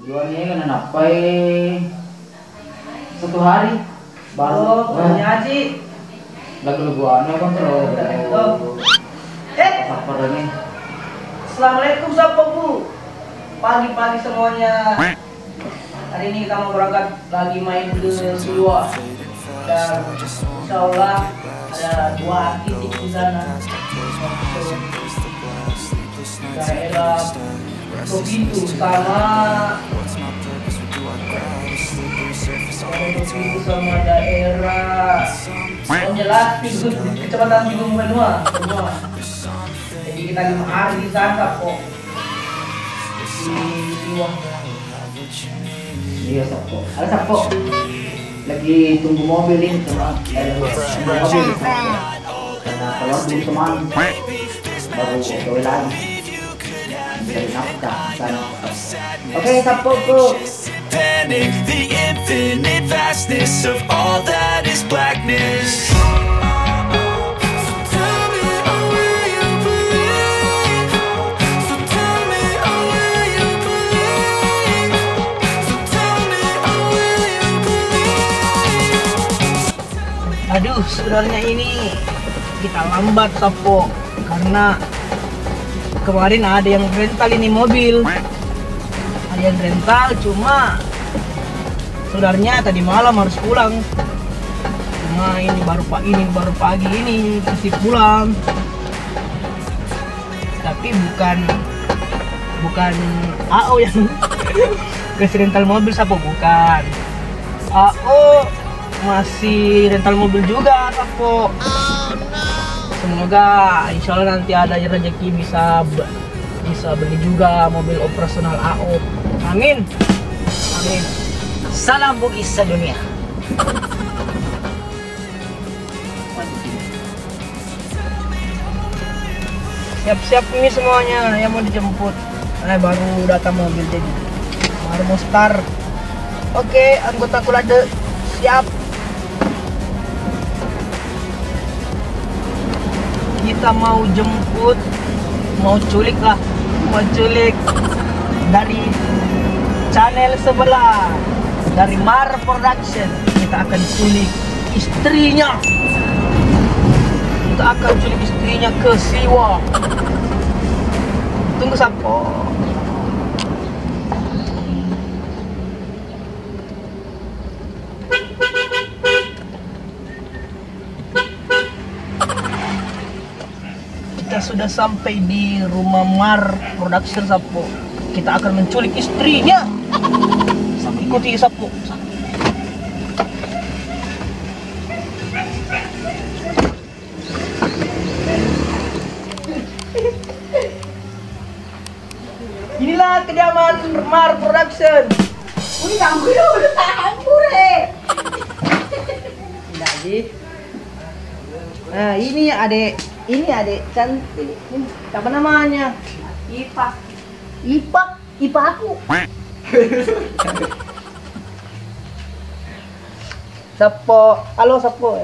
Jualnya kan napai satu hari baru nyaji lagu guano kan terlalu apa ini. Assalamualaikum sahabatku. Pagi-pagi semuanya. Hari ini kita mau berangkat lagi main ke Siwa. Dan insyaallah ada 2 titik di sana. Daerah Tobitu sama daerah Onjelat itu kecepatan 32 semua. Jadi kita 5 hari di sana kok di Siwa. Iya Sapo, ada Sapo lagi tunggu mobil ini teman, mobil karena kalau dulu teman baru gawe lagi dari nafkah sana. Oke Sapo bro. Panic, the infinite vastness of all that is blackness. Aduh, sebenarnya ini kita lambat Sapo karena kemarin ada yang rental ini mobil. Ada yang rental, cuma saudaranya tadi malam harus pulang. Cuma ini baru pagi ini mesti pulang. Tapi bukan AO yang kasih rental mobil Sapo, bukan. AO masih rental mobil juga Sapo. Semoga insya Allah nanti ada rezeki bisa beli juga mobil operasional AO. Amin. Amin. Salam bugis sedunia. Siap-siap ini semuanya yang mau dijemput. Baru datang mobil jadi baru mau start. Oke, anggota Kulade siap. Kita mau jemput, mau culik dari channel sebelah, dari Mar Production. Kita akan culik istrinya ke Siwa. Tunggu Sapo. Kita sudah sampai di rumah Mar Production Sapo. Kita akan menculik istrinya. Ikuti Sapo. Inilah kediaman Mar Production. Uy, kamu dulu tahan pure. Tidak sih. Nah, ini adek cantik. Ini apa namanya? Ipa aku. Sapo, halo Sapo,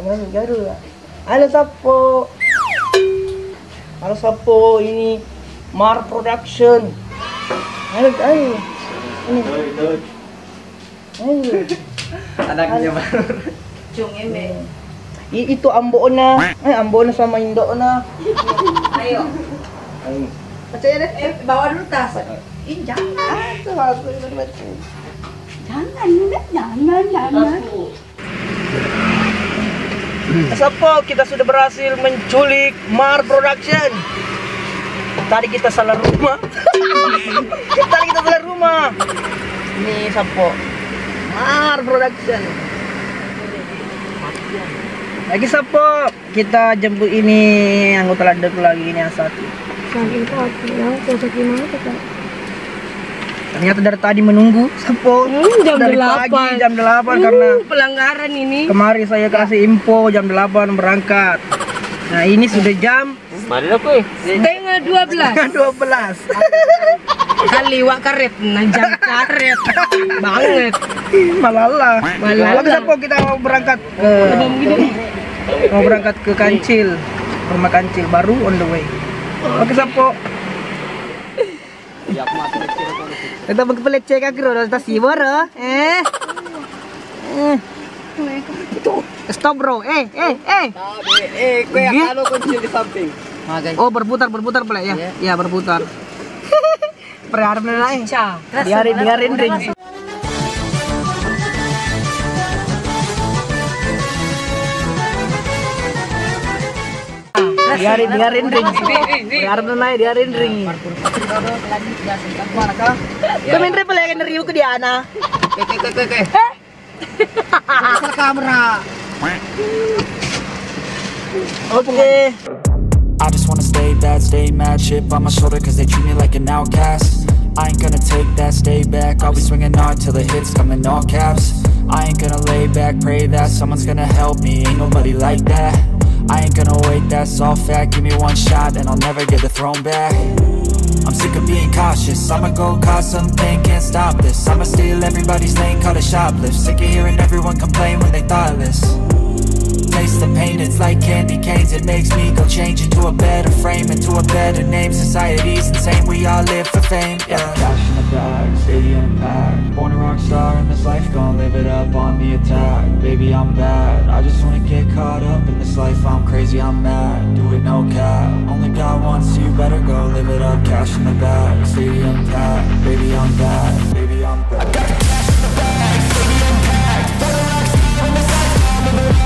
halo Sapo, ini Mar Production. Ayo, ini. Ayo. Anaknya baru. Cung embe. Itu Ambona, Ambona sama Indona. Ayo. Percaya deh. Bawa dulu tas. Ih, jangan. Jangan. Sapo, kita sudah berhasil menculik Mar Production. Tadi kita salah rumah. Ini Sapo, Mar Production. Lagi Sapo, kita jemput ini anggota Lada lagi ini yang satu. Ternyata dari tadi menunggu Sapo. Dari pagi jam 8 karena Pelanggaran ini. kemarin saya kasih info jam 8 berangkat. Nah ini sudah jam Setengah 12. 12. Kali wak karet, jam karet banget. Malala. Sapo kita mau berangkat ke Kancil, rumah Kancil baru on the way. Oke Sapo. Ya, aku mati kecil. Kita magpalit-check agro, tas sibor, Stop bro, Kuya, kalau kunci di samping. Oh berputar pala ya, ya berputar. Perharap na lang biarin ring. Biarin ring. Perharap na lang, biarin ring. Kuminre pala yung nariyo ko Diana. Sa kamera. Okay. I just wanna stay bad, stay mad, chip on my shoulder cause they treat me like an outcast. I ain't gonna take that, stay back, I'll be swinging hard till the hits come in all caps. I ain't gonna lay back, pray that someone's gonna help me, ain't nobody like that. I ain't gonna wait, that's all fact, give me one shot and I'll never get the throne back. I'm sick of being cautious, I'ma go cause something, can't stop this. I'ma steal everybody's lane, call it shoplift. Sick of hearing everyone complain when they thoughtless. Taste the pain, it's like candy canes. It makes me go change into a better frame, into a better name. Society's insane, we all live for fame, yeah. Cash in the bag, stadium packed. Born a rock star in this life, gonna live it up on the attack. Baby, I'm bad, I just wanna get caught up in this life. I'm crazy, I'm mad, do it no cap. Only God wants you, better go live it up. Cash in the bag, stadium packed. Baby, I'm bad, baby, I'm bad. I got the cash in the bag, stadium packed. Born a rock star in this life, gonna live it up.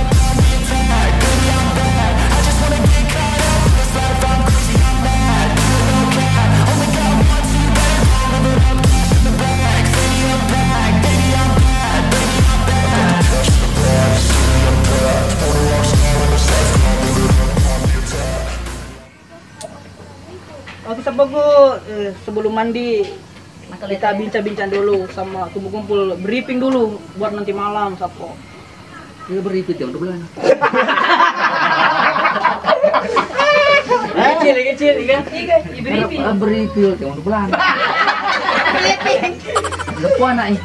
Oke Sabogo, sebelum mandi kita bincang-bincang dulu sama kumpul-kumpul, briefing dulu buat nanti malam Sapo. Ini berikut ya untuk bulan. Kecil, kan? Briefing. Berikut ya untuk bulan. Lupa anak ini.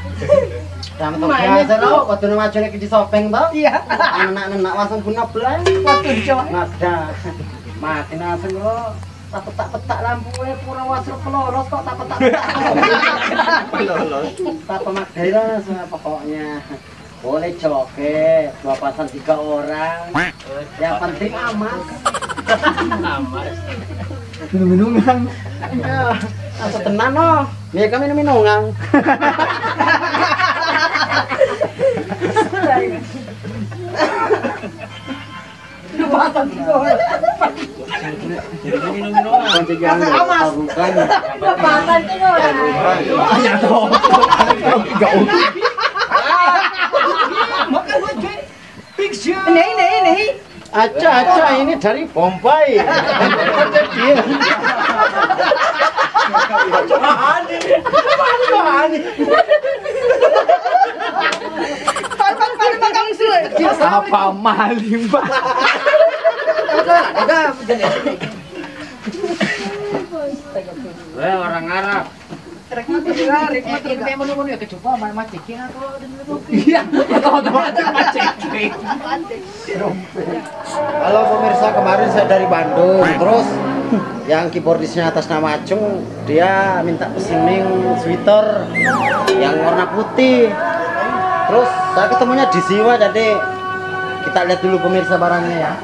Kamu tuh biasa loh, waktu nama cewek di sopeng bang. Iya. Anak-anak langsung punya belan. Waktu coba. Ada. Mati langsung lo. Tak petak lampu pura wasruk pelolos kok tak petak. Tak pemakai langsung pokoknya. Boleh joget, 2 pasang 3 orang. Yang penting aman. Minum-minuman. Aku tenang loh. Biar kami minum-minuman. Ini. Aca ini dari Bombay. Apa maling Pak? Orang Arab. Halo pemirsa, kemarin saya dari Bandung. Terus yang keyboardisnya atas nama Acung, dia minta pesening sweater yang warna putih. Terus saya ketemunya di Siwa, jadi kita lihat dulu pemirsa barangnya ya.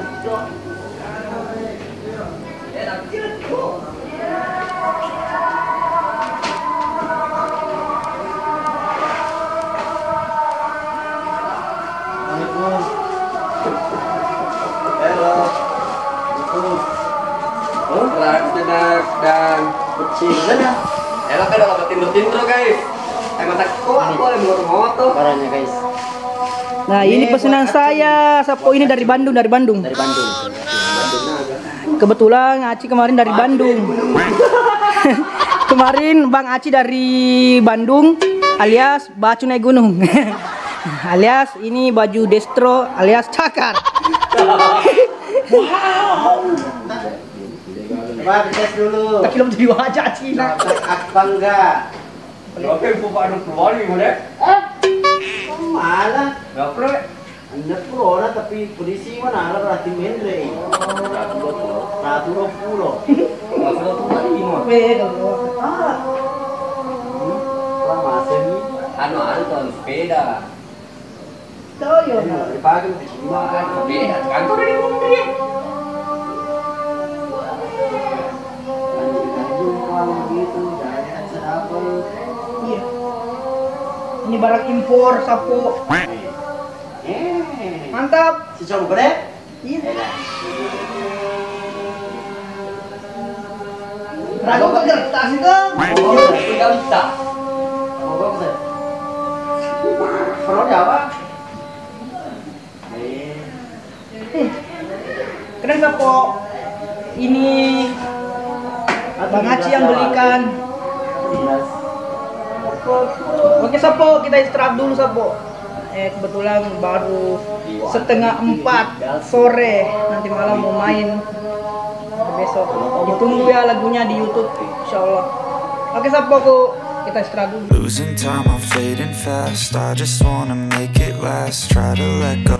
Dan kecil ya. Enak kan kalau tidur guys. Mata kok aku ada motor barangnya guys. Nah, ini pesanan saya, Sapo ini dari Bandung. Dari Bandung. Kebetulan Aci kemarin dari Bandung. Kemarin Bang Aci dari Bandung alias Bacu naik gunung. Alias ini baju destro alias cakar. Coba tes dulu. Tak kilo jadi wajah Cina. Apa enggak? Oke, buka anu keluar nih, Bang. Malah. Enggak perlu. Anda pro tapi polisi mana ada berarti mendre. 120. Anu tuh sepeda. Toyo. Pagi cuma kan sepeda kantor di Bundri. Iya. Ini barang impor sapo. Mantap. Si coba gede? Iya. Ragu ke kertas itu. Tidak bisa. Mogok sih. Perlu apa? Keren sapo. Ini Bang Aci yang belikan. Oke sapo, kita istirahat dulu sapo. Kebetulan baru 3:30 sore, nanti malam mau main. Besok ditunggu ya lagunya di YouTube, insyaallah. Oke sapo, kita istirahat dulu. Losing time, I'm fading fast. I just wanna make it last. Try to let go.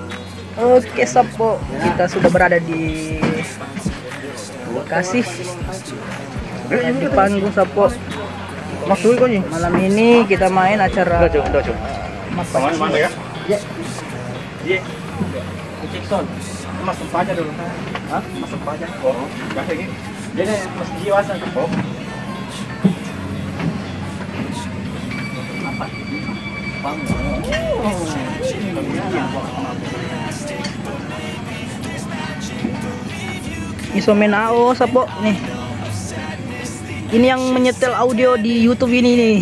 Oke sapo, kita sudah berada di lokasi di panggung sapo. Maksudnya kok nih? Malam ini kita main acara Mas Paci. Ya. Iya. Iya. Jackson. Masuk aja dulu. Hah? Masuk aja. Oh, enggak kayak gini. Dia Mas Jiwasa tuh. Oh. Apa? Isomen AO sapo nih. Ini yang menyetel audio di YouTube ini nih.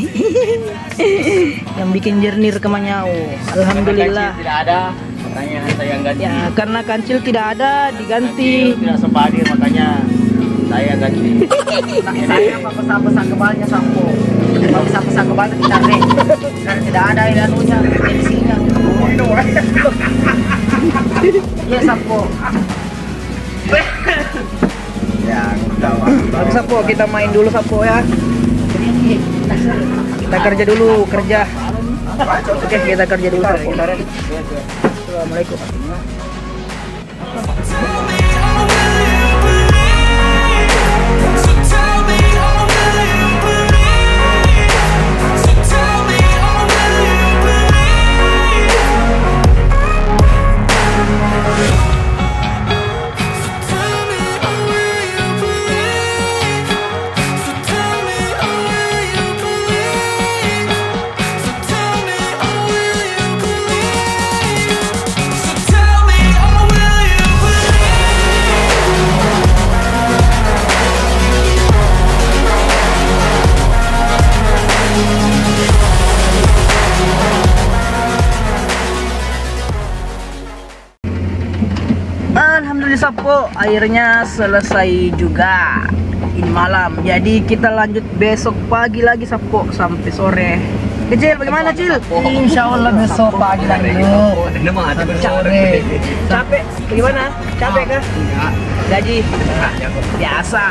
Yang bikin jernih rekamannya. Oh, alhamdulillah. Tidak ada, makanya saya ganti. Ya, karena kancil tidak ada, diganti. Tidak sempat hadir, makanya saya ganti. Saya pesan-pesan kebalnya sampo. Kalau pesan-pesan kebalnya ditarik. Karena tidak ada anunya, tensinya. Iya sampo. Ya, udah. Oke sapo, kita main dulu sapo ya. Kita kerja dulu, kerja. Oke, kita kerja dulu sapo. Assalamualaikum. Alhamdulillah sapo, akhirnya selesai juga ini malam. Jadi kita lanjut besok pagi lagi sapo sampai sore. Kecil bagaimana Cil? Insya Allah besok pagi lanjut. Capek. Capek? Bagaimana? Capek kah? Gaji? Biasa.